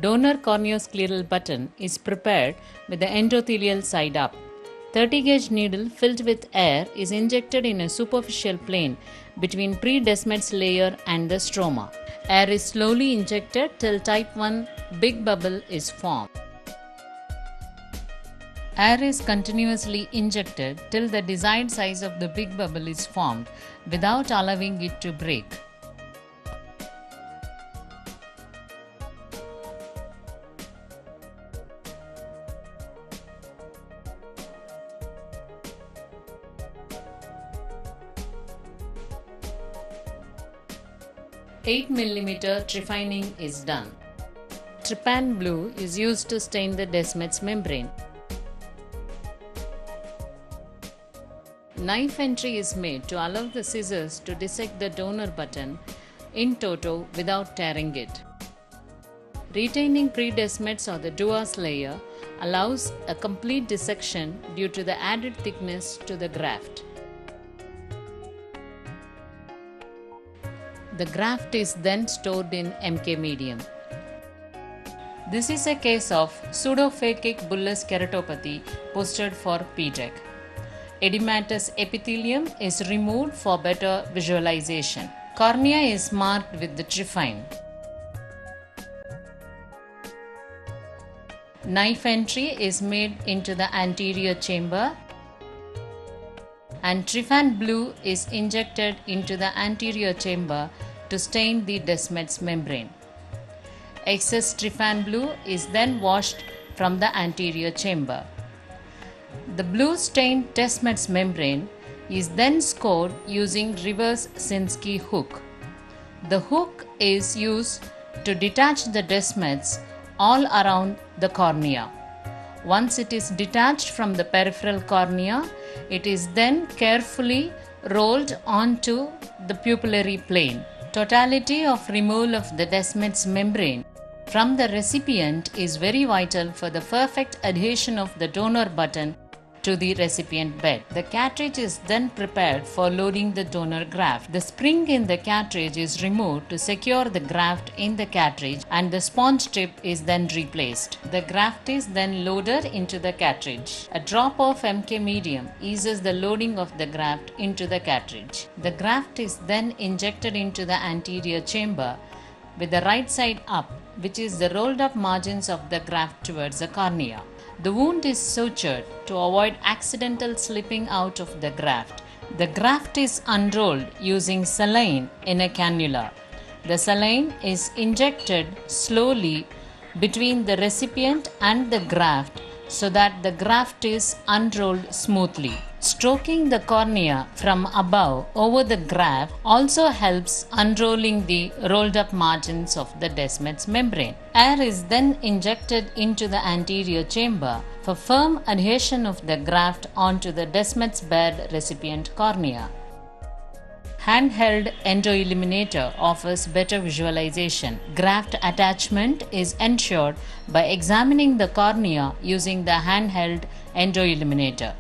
Donor corneoscleral button is prepared with the endothelial side up. 30-gauge needle filled with air is injected in a superficial plane between pre-Descemet's layer and the stroma. Air is slowly injected till type 1 big bubble is formed. Air is continuously injected till the desired size of the big bubble is formed without allowing it to break. Eight mm trephining is done. Trypan blue is used to stain the Descemet's membrane. Knife entry is made to allow the scissors to dissect the donor button in toto without tearing it. Retaining pre-Descemet's or the Duas layer allows a complete dissection due to the added thickness to the graft. The graft is then stored in MK medium. This is a case of pseudophakic bullous keratopathy posted for PDEC. Edematous epithelium is removed for better visualization. Cornea is marked with the trephine. Knife entry is made into the anterior chamber and trypan blue is injected into the anterior chamber to stain the Descemet's membrane. Excess trypan blue is then washed from the anterior chamber. The blue stained Descemet's membrane is then scored using reverse Sinskey hook. The hook is used to detach the Descemet's all around the cornea. Once it is detached from the peripheral cornea, it is then carefully rolled onto the pupillary plane. Totality of removal of the Descemet's membrane from the recipient is very vital for the perfect adhesion of the donor button to the recipient bed. The cartridge is then prepared for loading the donor graft. The spring in the cartridge is removed to secure the graft in the cartridge and the sponge tip is then replaced. The graft is then loaded into the cartridge. A drop of MK medium eases the loading of the graft into the cartridge. The graft is then injected into the anterior chamber with the right side up, which is the rolled up margins of the graft towards the cornea. The wound is sutured to avoid accidental slipping out of the graft. The graft is unrolled using saline in a cannula. The saline is injected slowly between the recipient and the graft so that the graft is unrolled smoothly. Stroking the cornea from above over the graft also helps unrolling the rolled up margins of the Descemet's membrane. Air is then injected into the anterior chamber for firm adhesion of the graft onto the Descemet's bed recipient cornea. Handheld endoilluminator offers better visualization. Graft attachment is ensured by examining the cornea using the handheld endoilluminator.